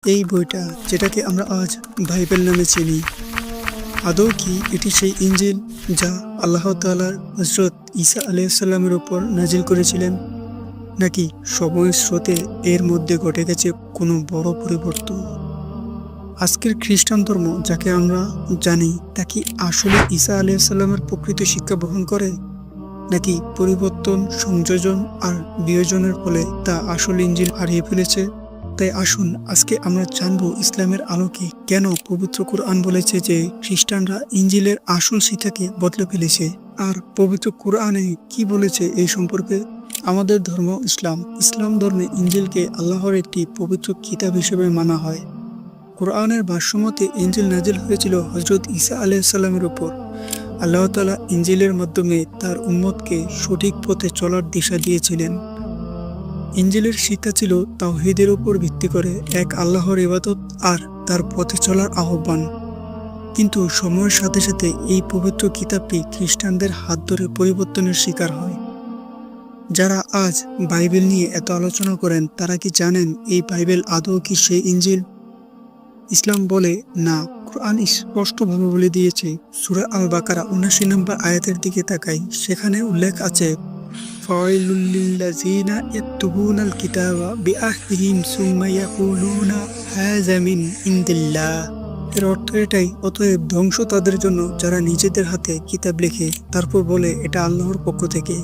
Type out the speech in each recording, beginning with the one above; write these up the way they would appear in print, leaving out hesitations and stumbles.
এই বইটা যেটাকে আমরা আজ বাইবেল নামে চিনি, আদৌ কি এটি সেই ইঞ্জিল যা আল্লাহ তাআলা হযরত ঈসা আলাইহিসসালামের উপর নাজিল করেছিলেন, নাকি সময়ের স্রোতে এর মধ্যে ঘটে গেছে কোনো বড় পরিবর্তন? আজকের খ্রিস্টান ধর্ম যাকে আমরা জানি তা কি আসলে ঈসা আলাইহিসসালামের প্রকৃত শিক্ষা বহন করে, নাকি পরিবর্তন, সংযোজন আর বিয়োজনের ফলে তা আসল ইঞ্জিল হারিয়ে ফেলেছে? তাই আসুন আজকে আমরা জানবো ইসলামের আলোকে কেন পবিত্র কোরআন বলেছে যে খ্রিস্টানরা ইঞ্জিলের আসল শিক্ষাকে বদলে ফেলেছে, আর পবিত্র কোরআনে কি বলেছে এই সম্পর্কে। আমাদের ধর্ম ইসলাম ধর্মে ইঞ্জিলকে আল্লাহর একটি পবিত্র কিতাব হিসেবে মানা হয়। কোরআনের ভাষ্যমতে ইঞ্জিল নাজিল হয়েছিল হযরত ঈসা আলাইহিসসালামের উপর। আল্লাহ তাআলা ইঞ্জিলের মাধ্যমে তার উম্মতকে সঠিক পথে চলার দিশা দিয়েছিলেন। ইঞ্জিলের শিক্ষা ছিল তাওহীদের উপর ভিত্তি করে এক আল্লাহর ইবাদত আর তার পথে চলার আহ্বান। কিন্তু সময়ের সাথে সাথে এই পবিত্র কিতাবটি খ্রিস্টানদের হাত ধরে পরিবর্তনের শিকার হয়। যারা আজ বাইবেল নিয়ে এত আলোচনা করেন তারা কি জানেন এই বাইবেল আদৌ কি সেই ইঞ্জিল? ইসলাম বলে না। কোরআন স্পষ্টভাবে বলে দিয়েছে। সূরা আল বাকারা ৭৯ নম্বর আয়াতের দিকে তাকাই, সেখানে উল্লেখ আছে, ফাওয়াইলুল লিল্লাযিনা ইয়াকতুবুনাল কিতাবা বিআহদিহিম সুম্মা ইয়াকুলুনা হাযা মিন ইনদিল্লাহ। এর অর্থ এটাই, অতএব ধ্বংস তাদের জন্য যারা নিজেদের হাতে কিতাব লেখে তারপর বলে এটা আল্লাহর পক্ষ থেকে।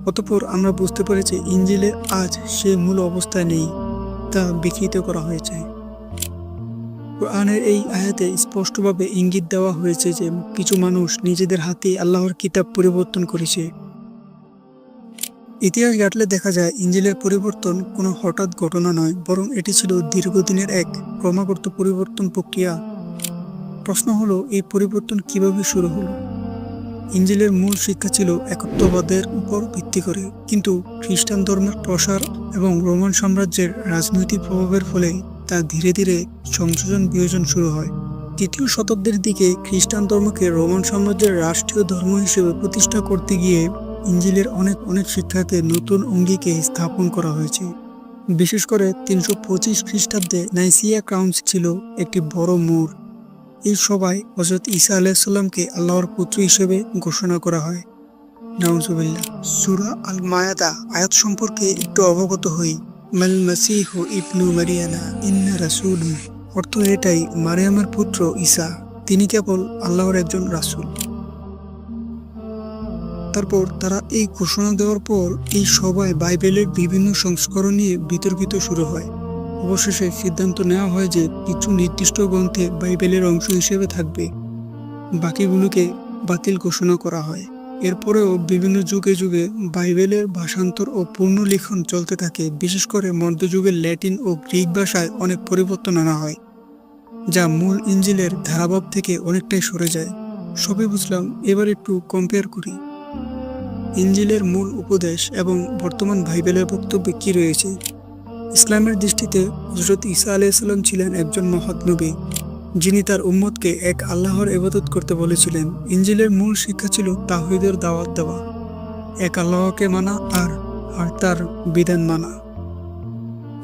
অতঃপর আমরা বুঝতে পেরেছি ইঞ্জিলে আজ সে মূল অবস্থায় নেই, তা বিকৃত করা হয়েছে। কোরআনের এই আয়াতে স্পষ্টভাবে ইঙ্গিত দেওয়া হয়েছে যে কিছু মানুষ নিজেদের হাতে আল্লাহর কিতাব পরিবর্তন করেছে। ইতিহাস ঘাটলে দেখা যায় ইঞ্জিলের পরিবর্তন কোনো হঠাৎ ঘটনা নয়, বরং এটি ছিল দীর্ঘদিনের এক ক্রমাগত পরিবর্তন প্রক্রিয়া। প্রশ্ন হলো, এই পরিবর্তন কিভাবে শুরু হলো? ইঞ্জিলের মূল শিক্ষা ছিল একত্ববাদের উপর ভিত্তি করে, কিন্তু খ্রিস্টান ধর্মের প্রসার এবং রোমান সাম্রাজ্যের রাজনৈতিক প্রভাবের ফলে তা ধীরে ধীরে সংযোজন বিয়োজন শুরু হয়। ৩য় শতাব্দীর দিকে খ্রিস্টান ধর্মকে রোমান সাম্রাজ্যের রাষ্ট্রীয় ধর্ম হিসেবে প্রতিষ্ঠা করতে গিয়ে ইঞ্জিলের অনেক শিক্ষাকে নতুন অঙ্গিকে স্থাপন করা হয়েছে। বিশেষ করে ৩২৫ খ্রিস্টাব্দে নাইসিয়া কাউন্সিল ছিল একটি বড় মোড়। এই সভায় হযরত ঈসা আলাইহিসসালামকে আল্লাহর পুত্র হিসেবে ঘোষণা করা হয়। নাউজুবিল্লাহ। সূরা আল মায়াদা আয়াত সম্পর্কে একটু অবগত হই। মাল মাসীহু ইবনু মারিয়ামা ইন্না রাসূলুন। অর্থ এটাই, মারিয়ামের পুত্র ঈসা, তিনি কেবল আল্লাহর একজন রাসূল। তারপর তারা এই ঘোষণা দেওয়ার পর এই সভায় বাইবেলের বিভিন্ন সংস্করণ নিয়ে বিতর্কিত শুরু হয়। অবশেষে সিদ্ধান্ত নেওয়া হয় যে কিছু নির্দিষ্ট গ্রন্থে বাইবেলের অংশ হিসেবে থাকবে, বাকিগুলোকে বাতিল ঘোষণা করা হয়। এরপরেও বিভিন্ন যুগে যুগে বাইবেলের ভাষান্তর ও পুনর্লিখন চলতে থাকে। বিশেষ করে মধ্যযুগের ল্যাটিন ও গ্রিক ভাষায় অনেক পরিবর্তন আনা হয়, যা মূল ইঞ্জিলের ধারাভাব থেকে অনেকটাই সরে যায়। সবই বুঝলাম, এবার একটু কম্পেয়ার করি। ইঞ্জিলের মূল উপদেশ এবং বর্তমান বাইবেলের বক্তব্যে কি রয়েছে। ইসলামের দৃষ্টিতে হযরত ঈসা আলাইহিসসালাম ছিলেন একজন মহৎ নবী, যিনি তার উম্মতকে এক আল্লাহর ইবাদত করতে বলেছিলেন। ইঞ্জিলের মূল শিক্ষা ছিল তাওহীদের দাওয়াত দেওয়া, এক আল্লাহকে মানা আর তার বিধান মানা।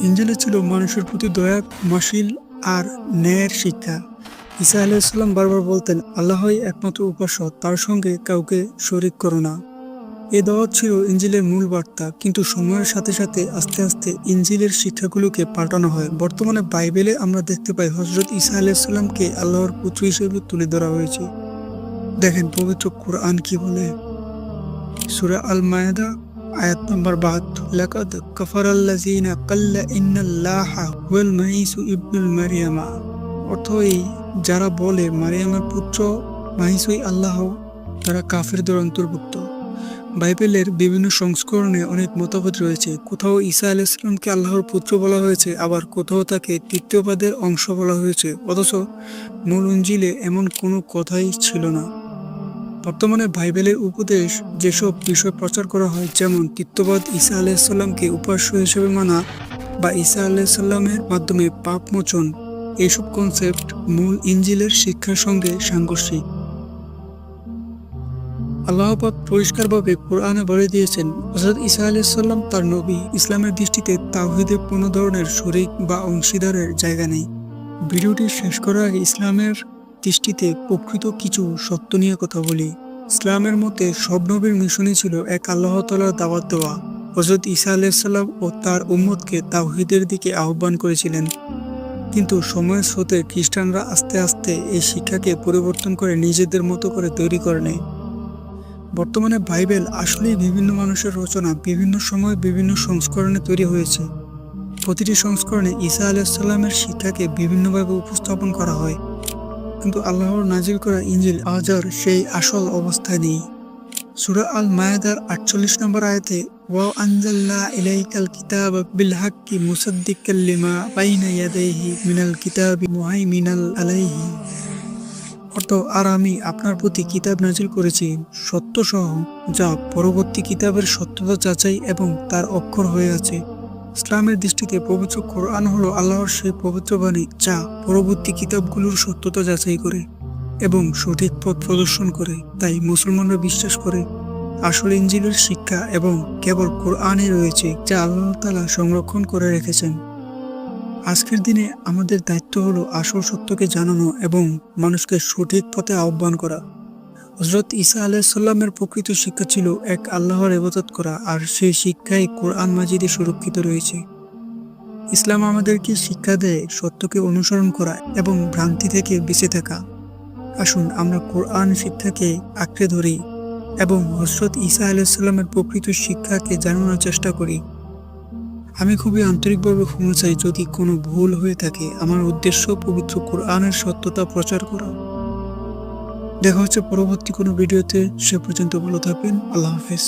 ইঞ্জিলে ছিল মানুষের প্রতি দয়া, ক্ষমাশীল আর ন্যায়ের শিক্ষা। ঈসা আলাইহিসসালাম বারবার বলতেন, আল্লাহই একমাত্র উপাস্য, তার সঙ্গে কাউকে শরীক করো না। এ দাওয়াত ছিল ইঞ্জিলের মূল বার্তা। কিন্তু সময়ের সাথে সাথে আস্তে আস্তে ইঞ্জিলের শিক্ষাগুলোকে পাল্টানো হয়। বর্তমানে বাইবেলে আমরা দেখতে পাই হযরত ঈসা আলাইহিসসালামকে আল্লাহর পুত্র হিসেবে তুলে ধরা হয়েছে। দেখেন পবিত্র কোরআন কি বলে। সূরা আল মায়াদা আয়াত নম্বর ৭২, লাকাদ কাফারাল্লাযীনা ক্বালা ইন্নাল্লাহা হুয়াল মাসীহু ইবনুল মারিয়ামা। অর্থ এই, যারা বলে মারিয়ামের পুত্র মাসীহই আল্লাহ, তারা কাফেরদের অন্তর্ভুক্ত। বাইবেলের বিভিন্ন সংস্করণে অনেক মতভেদ রয়েছে। কোথাও ঈসা আলাইহিসসালামকে আল্লাহর পুত্র বলা হয়েছে, আবার কোথাও তাকে তৃতীয়বাদের অংশ বলা হয়েছে, অথচ মূল ইঞ্জিলে এমন কোনো কথাই ছিল না। বর্তমানে বাইবেলের উপদেশ যেসব বিষয় প্রচার করা হয়, যেমন তৃতীয়বাদ, ঈসা আলাইহিসসালামকে উপাস্য হিসেবে মানা বা ঈসা আলাইহিসসালামের মাধ্যমে পাপ মোচন, এইসব কনসেপ্ট মূল ইঞ্জিলের শিক্ষার সঙ্গে সাংঘর্ষিক। আল্লাহ পাক পরিষ্কারভাবে কোরআনে বলে দিয়েছেন, হযরত ঈসা আলাইহিস সালাম তার নবী। ইসলামের দৃষ্টিতে তাওহীদে কোনো ধরনের শরীক বা অংশীদারের জায়গা নেই। ভিডিওটি শেষ করার আগে ইসলামের দৃষ্টিতে প্রকৃত কিছু সত্য নিয়ে কথা বলি। ইসলামের মতে সব নবীর মিশনই ছিল এক আল্লাহ তাআলার দাওয়াত দেওয়া। হযরত ঈসা আলাইহিস সালাম ও তার উম্মতকে তাওহীদের দিকে আহ্বান করেছিলেন। কিন্তু সময়ের স্রোতে খ্রিস্টানরা আস্তে আস্তে এই শিক্ষাকে পরিবর্তন করে নিজেদের মতো করে তৈরি করে নেয়। বর্তমানে বাইবেল আসলেই বিভিন্ন মানুষের রচনা, বিভিন্ন সময় বিভিন্ন সংস্করণে তৈরি হয়েছে। প্রতিটি সংস্করণে ঈসা আলাইহিস সালামের শিক্ষাকে বিভিন্নভাবে উপস্থাপন করা হয়, কিন্তু আল্লাহর নাজিল করা ইনজিল আজ আর সেই আসল অবস্থায় নেই। সূরা আল মায়েদার ৪৮ নম্বর আয়াতে ওয়া আনজালনা ইলাইকাল কিতাবা বিল হাক্কি মুসাদ্দিকাল লিমা বাইনা ইয়াদাইহি মিনাল কিতাবি মুহাইমিনাল আলাইহি, অর্থ আর আমি আপনার প্রতি কিতাব নাজিল করেছি সত্য সহ, যা পরবর্তী কিতাবের সত্যতা যাচাই এবং তার অক্ষর হয়ে আছে। ইসলামের দৃষ্টিতে পবিত্র কোরআন হলো আল্লাহর সেই পবিত্র বাণী যা পরবর্তী কিতাবগুলোর সত্যতা যাচাই করে এবং সঠিক পথ প্রদর্শন করে। তাই মুসলমানরা বিশ্বাস করে আসল ইনজিলের শিক্ষা এবং কেবল কোরআনে রয়েছে, যা আল্লাহ তাআলা সংরক্ষণ করে রেখেছেন। আজকের দিনে আমাদের দায়িত্ব হলো আসল সত্যকে জানানো এবং মানুষকে সঠিক পথে আহ্বান করা। হযরত ঈসা আলাইহিস সালামের প্রকৃত শিক্ষা ছিল এক আল্লাহর ইবাদত করা, আর সেই শিক্ষাই কোরআন মাজিদে সুরক্ষিত রয়েছে। ইসলাম আমাদেরকে শিক্ষা দেয় সত্যকে অনুসরণ করা এবং ভ্রান্তি থেকে বেঁচে থাকা। আসুন আমরা কোরআন শিক্ষাকে আঁকড়ে ধরি এবং হযরত ঈসা আলাইহিস সালামের প্রকৃত শিক্ষাকে জানানোর চেষ্টা করি। আমি খুবই আন্তরিকভাবে ক্ষমা চাই যদি কোনো ভুল হয়ে থাকে। আমার উদ্দেশ্য পবিত্র কোরআনের সত্যতা প্রচার করা। দেখা হচ্ছে পরবর্তী কোনো ভিডিওতে। সে পর্যন্ত ভালো থাকবেন। আল্লাহ হাফেজ।